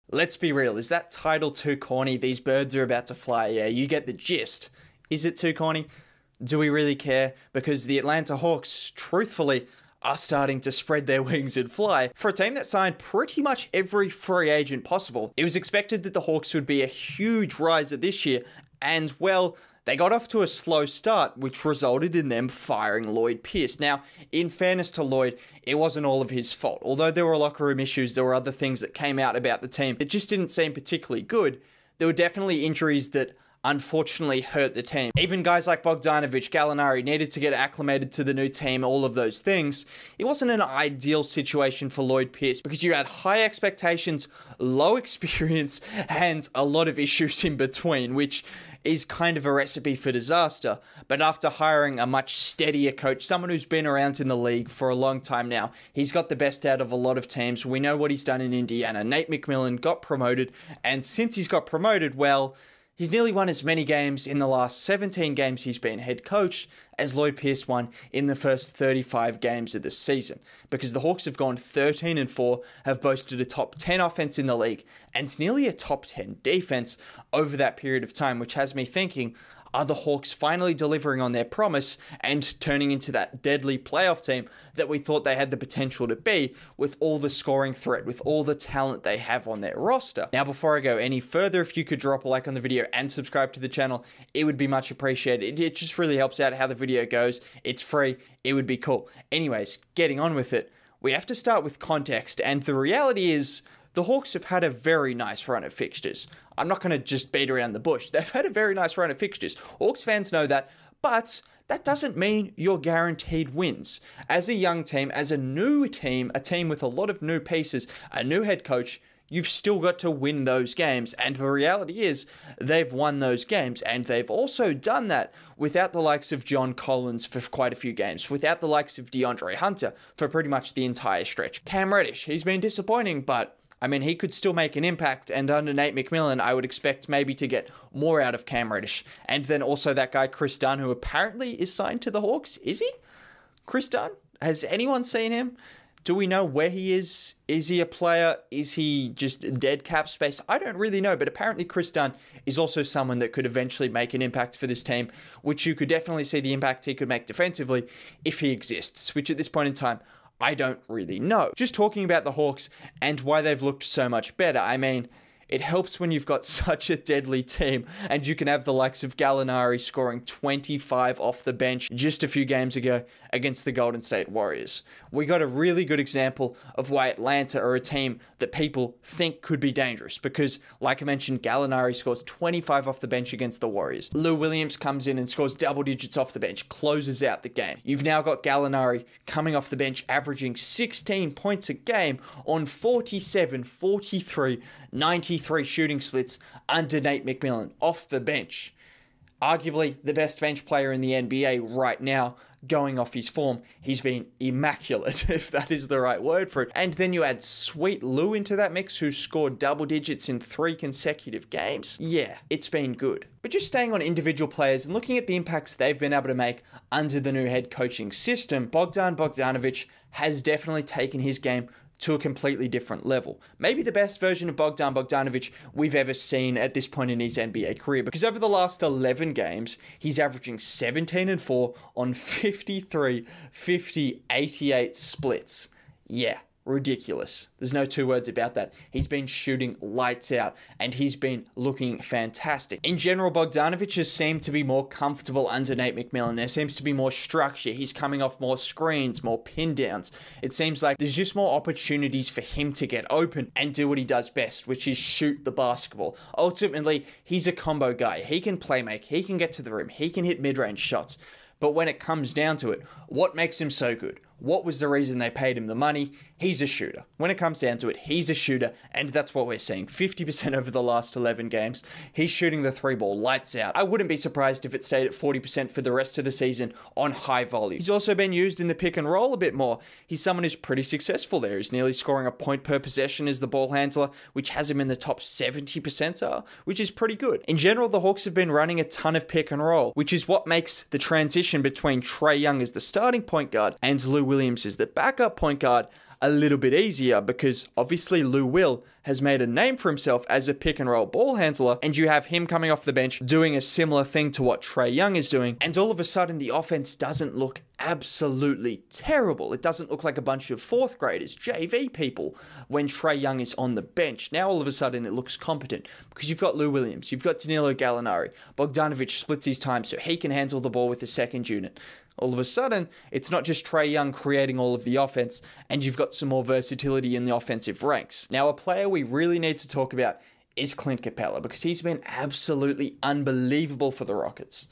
Let's be real, is that title too corny? These birds are about to fly. Yeah, you get the gist. Is it too corny? Do we really care? Because the Atlanta Hawks, truthfully, are starting to spread their wings and fly. For a team that signed pretty much every free agent possible, it was expected that the Hawks would be a huge riser this year, and well, they got off to a slow start, which resulted in them firing Lloyd Pierce. Now, in fairness to Lloyd, it wasn't all of his fault. Although there were locker room issues, there were other things that came out about the team that just didn't seem particularly good. There were definitely injuries that unfortunately hurt the team. Even guys like Bogdanovich, Gallinari needed to get acclimated to the new team, all of those things. It wasn't an ideal situation for Lloyd Pierce because you had high expectations, low experience, and a lot of issues in between, which is kind of a recipe for disaster. But after hiring a much steadier coach, someone who's been around in the league for a long time now, he's got the best out of a lot of teams. We know what he's done in Indiana. Nate McMillan got promoted, and since he's got promoted, well, he's nearly won as many games in the last 17 games he's been head coach as Lloyd Pierce won in the first 35 games of the season. Because the Hawks have gone 13-4, have boasted a top 10 offense in the league, and nearly a top 10 defense over that period of time, which has me thinking, are the Hawks finally delivering on their promise and turning into that deadly playoff team that we thought they had the potential to be with all the scoring threat, with all the talent they have on their roster? Now, before I go any further, if you could drop a like on the video and subscribe to the channel, it would be much appreciated. It just really helps out how the video goes. It's free. It would be cool. Anyways, getting on with it, we have to start with context, and the reality is the Hawks have had a very nice run of fixtures. I'm not going to just beat around the bush. They've had a very nice run of fixtures. Hawks fans know that, but that doesn't mean you're guaranteed wins. As a young team, as a new team, a team with a lot of new pieces, a new head coach, you've still got to win those games. And the reality is they've won those games, and they've also done that without the likes of John Collins for quite a few games, without the likes of Deandre Hunter for pretty much the entire stretch. Cam Reddish, he's been disappointing, but I mean, he could still make an impact, and under Nate McMillan, I would expect maybe to get more out of Cam Reddish. And then also that guy, Chris Dunn, who apparently is signed to the Hawks. Is he? Chris Dunn? Has anyone seen him? Do we know where he is? Is he a player? Is he just dead cap space? I don't really know, but apparently Chris Dunn is also someone that could eventually make an impact for this team, which you could definitely see the impact he could make defensively if he exists, which at this point in time, I don't really know. Just talking about the Hawks and why they've looked so much better, I mean, it helps when you've got such a deadly team and you can have the likes of Gallinari scoring 25 off the bench just a few games ago against the Golden State Warriors. We got a really good example of why Atlanta are a team that people think could be dangerous because, like I mentioned, Gallinari scores 25 off the bench against the Warriors. Lou Williams comes in and scores double digits off the bench, closes out the game. You've now got Gallinari coming off the bench, averaging 16 points a game on 47, 43, 93 shooting splits under Nate McMillan off the bench. Arguably the best bench player in the NBA right now, going off his form. He's been immaculate, if that is the right word for it. And then you add Sweet Lou into that mix, who scored double digits in 3 consecutive games. Yeah, it's been good. But just staying on individual players and looking at the impacts they've been able to make under the new head coaching system, Bogdan Bogdanovich has definitely taken his game to a completely different level. Maybe the best version of Bogdan Bogdanovich we've ever seen at this point in his NBA career, because over the last 11 games, he's averaging 17-4 on 53, 50, 88 splits. Yeah, ridiculous. There's no two words about that. He's been shooting lights out, and he's been looking fantastic. In general, Bogdanovich has seemed to be more comfortable under Nate McMillan. There seems to be more structure. He's coming off more screens, more pin downs. It seems like there's just more opportunities for him to get open and do what he does best, which is shoot the basketball. Ultimately, he's a combo guy. He can play make, he can get to the rim, he can hit mid-range shots. But when it comes down to it, what makes him so good? What was the reason they paid him the money? He's a shooter. When it comes down to it, he's a shooter, and that's what we're seeing. 50% over the last 11 games. He's shooting the 3-ball lights out. I wouldn't be surprised if it stayed at 40% for the rest of the season on high volume. He's also been used in the pick and roll a bit more. He's someone who's pretty successful there. He's nearly scoring a point per possession as the ball handler, which has him in the top 70 percentile, which is pretty good. In general, the Hawks have been running a ton of pick and roll, which is what makes the transition between Trae Young as the starting point guard and Lou Williams as the backup point guard a little bit easier, because obviously Lou Will has made a name for himself as a pick and roll ball handler, and you have him coming off the bench doing a similar thing to what Trae Young is doing, and all of a sudden the offense doesn't look absolutely terrible. It doesn't look like a bunch of fourth graders, JV people, when Trae Young is on the bench. Now all of a sudden it looks competent because you've got Lou Williams, you've got Danilo Gallinari, Bogdanovich splits his time so he can handle the ball with the second unit. All of a sudden, it's not just Trae Young creating all of the offense, and you've got some more versatility in the offensive ranks. Now, a player we really need to talk about is Clint Capela, because he's been absolutely unbelievable for the Rockets.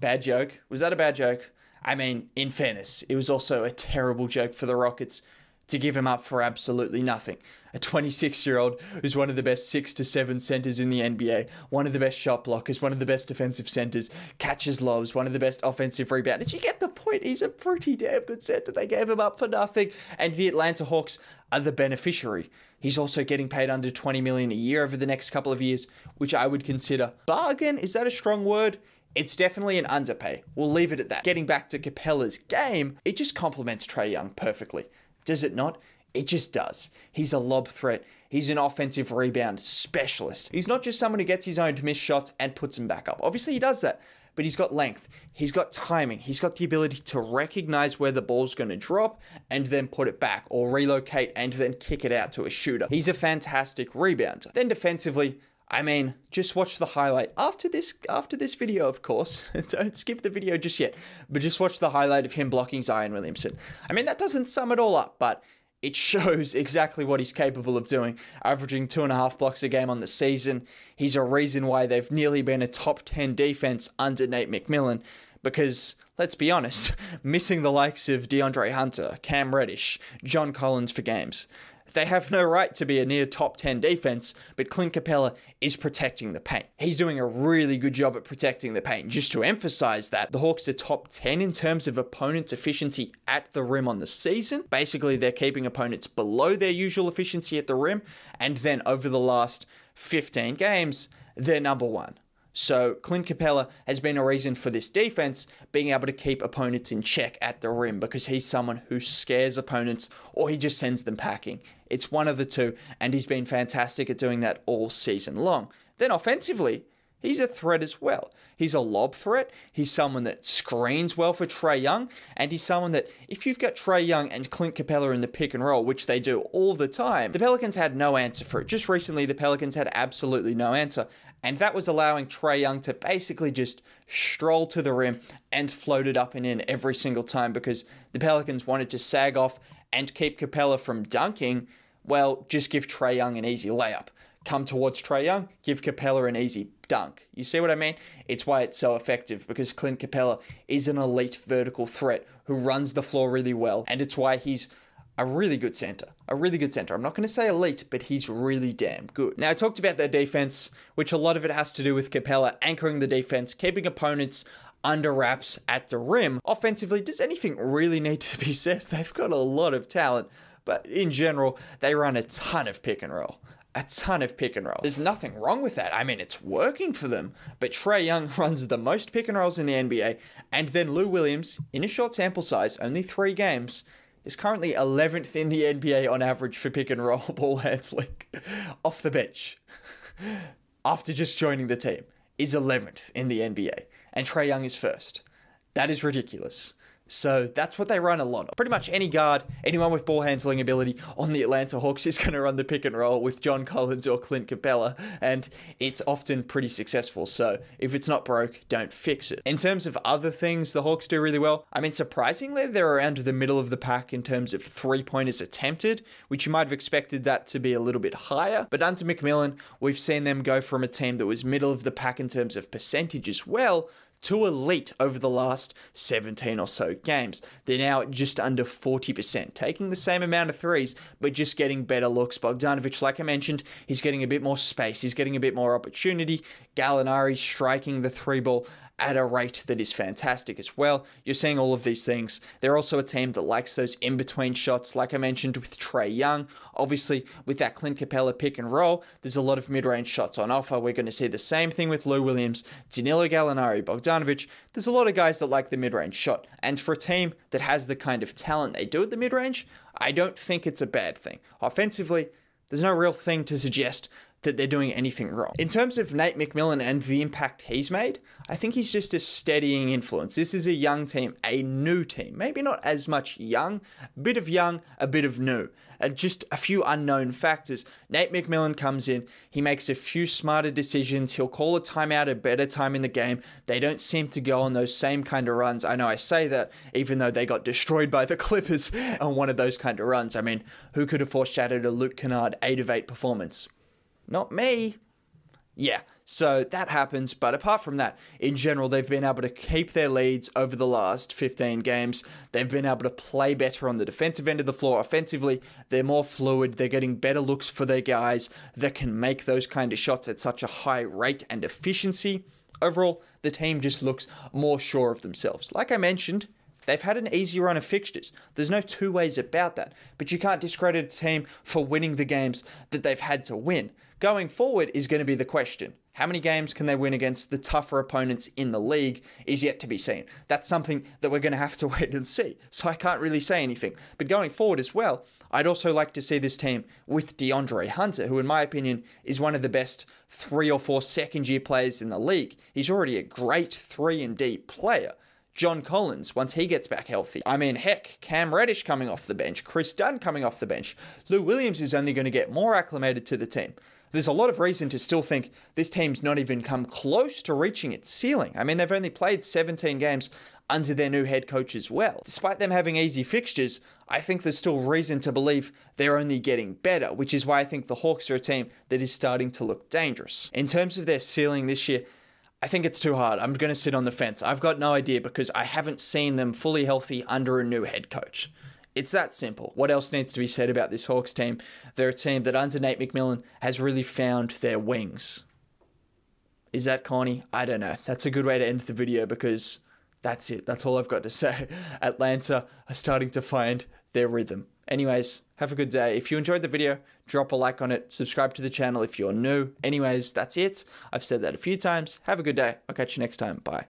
Bad joke. Was that a bad joke? I mean, in fairness, it was also a terrible joke for the Rockets to give him up for absolutely nothing. A 26-year-old who's one of the best 6 to 7 centers in the NBA, one of the best shot blockers, one of the best defensive centers, catches lobs, one of the best offensive rebounders. You get the point. He's a pretty damn good center. They gave him up for nothing, and the Atlanta Hawks are the beneficiary. He's also getting paid under $20 million a year over the next couple of years, which I would consider bargain. Is that a strong word? It's definitely an underpay. We'll leave it at that. Getting back to Capela's game, it just complements Trae Young perfectly. Does it not? It just does. He's a lob threat. He's an offensive rebound specialist. He's not just someone who gets his own missed shots and puts them back up. Obviously, he does that, but he's got length. He's got timing. He's got the ability to recognize where the ball's going to drop and then put it back, or relocate and then kick it out to a shooter. He's a fantastic rebounder. Then defensively, I mean, just watch the highlight after this video, of course. Don't skip the video just yet, but just watch the highlight of him blocking Zion Williamson. I mean, that doesn't sum it all up, but it shows exactly what he's capable of doing, averaging 2.5 blocks a game on the season. He's a reason why they've nearly been a top 10 defense under Nate McMillan, because, let's be honest, missing the likes of Deandre Hunter, Cam Reddish, John Collins for games, they have no right to be a near top 10 defense, but Clint Capela is protecting the paint. He's doing a really good job at protecting the paint. Just to emphasize that, the Hawks are top 10 in terms of opponent efficiency at the rim on the season. Basically, they're keeping opponents below their usual efficiency at the rim, and then over the last 15 games, they're number 1. So Clint Capela has been a reason for this defense being able to keep opponents in check at the rim, because he's someone who scares opponents or he just sends them packing. It's one of the two, and he's been fantastic at doing that all season long. Then offensively, he's a threat as well. He's a lob threat. He's someone that screens well for Trae Young, and he's someone that, if you've got Trae Young and Clint Capela in the pick and roll, which they do all the time, the Pelicans had no answer for it. Just recently, the Pelicans had absolutely no answer, and that was allowing Trae Young to basically just stroll to the rim and float it up and in every single time, because the Pelicans wanted to sag off and keep Capela from dunking. Well, just give Trae Young an easy layup. Come towards Trae Young, give Capela an easy dunk. You see what I mean? It's why it's so effective, because Clint Capela is an elite vertical threat who runs the floor really well, and it's why he's a really good center. A really good center. I'm not going to say elite, but he's really damn good. Now, I talked about their defense, which a lot of it has to do with Capela anchoring the defense, keeping opponents under wraps at the rim. Offensively, does anything really need to be said? They've got a lot of talent, but in general, they run a ton of pick and roll. A ton of pick and roll. There's nothing wrong with that. I mean, it's working for them, but Trae Young runs the most pick and rolls in the NBA, and then Lou Williams, in a short sample size, only 3 games, is currently 11th in the NBA on average for pick and roll ball handling. Off the bench, after just joining the team, is 11th in the NBA, and Trae Young is 1st. That is ridiculous. So that's what they run a lot of. Pretty much any guard, anyone with ball handling ability on the Atlanta Hawks is going to run the pick and roll with John Collins or Clint Capela, and it's often pretty successful. So if it's not broke, don't fix it. In terms of other things the Hawks do really well, I mean, surprisingly, they're around the middle of the pack in terms of 3-pointers attempted, which you might have expected that to be a little bit higher. But under McMillan, we've seen them go from a team that was middle of the pack in terms of percentage as well, to elite over the last 17 or so games. They're now at just under 40%, taking the same amount of threes, but just getting better looks. Bogdanovich, like I mentioned, he's getting a bit more space. He's getting a bit more opportunity. Gallinari striking the 3-ball at a rate that is fantastic as well. You're seeing all of these things. They're also a team that likes those in-between shots, like I mentioned with Trae Young. Obviously, with that Clint Capela pick and roll, there's a lot of mid-range shots on offer. We're going to see the same thing with Lou Williams, Danilo Gallinari, Bogdanovich. There's a lot of guys that like the mid-range shot. And for a team that has the kind of talent they do at the mid-range, I don't think it's a bad thing. Offensively, There's no real thing to suggest that they're doing anything wrong. In terms of Nate McMillan and the impact he's made, I think he's just a steadying influence. This is a young team, a new team. Maybe not as much young, a bit of new. Just a few unknown factors. Nate McMillan comes in, he makes a few smarter decisions, he'll call a timeout a better time in the game. They don't seem to go on those same kind of runs. I know I say that, even though they got destroyed by the Clippers on one of those kind of runs. I mean, who could have foreshadowed a Luke Kennard 8 of 8 performance? Not me. Yeah, so that happens, but apart from that, in general, they've been able to keep their leads over the last 15 games. They've been able to play better on the defensive end of the floor. Offensively, they're more fluid. They're getting better looks for their guys that can make those kind of shots at such a high rate and efficiency. Overall, the team just looks more sure of themselves. Like I mentioned, they've had an easy run of fixtures. There's no two ways about that. But you can't discredit a team for winning the games that they've had to win. Going forward is going to be the question. How many games can they win against the tougher opponents in the league is yet to be seen. That's something that we're going to have to wait and see. So I can't really say anything. But going forward as well, I'd also like to see this team with Deandre Hunter, who in my opinion is one of the best 3 or 4 second-year players in the league. He's already a great 3-and-D player. John Collins, once he gets back healthy. I mean, heck, Cam Reddish coming off the bench, Chris Dunn coming off the bench. Lou Williams is only going to get more acclimated to the team. There's a lot of reason to still think this team's not even come close to reaching its ceiling. I mean, they've only played 17 games under their new head coach as well. Despite them having easy fixtures, I think there's still reason to believe they're only getting better, which is why I think the Hawks are a team that is starting to look dangerous. In terms of their ceiling this year, I think it's too hard. I'm going to sit on the fence. I've got no idea because I haven't seen them fully healthy under a new head coach. It's that simple. What else needs to be said about this Hawks team? They're a team that under Nate McMillan has really found their wings. Is that corny? I don't know. That's a good way to end the video because that's it. That's all I've got to say. Atlanta are starting to find their rhythm. Anyways, have a good day. If you enjoyed the video, drop a like on it. Subscribe to the channel if you're new. Anyways, that's it. I've said that a few times. Have a good day. I'll catch you next time. Bye.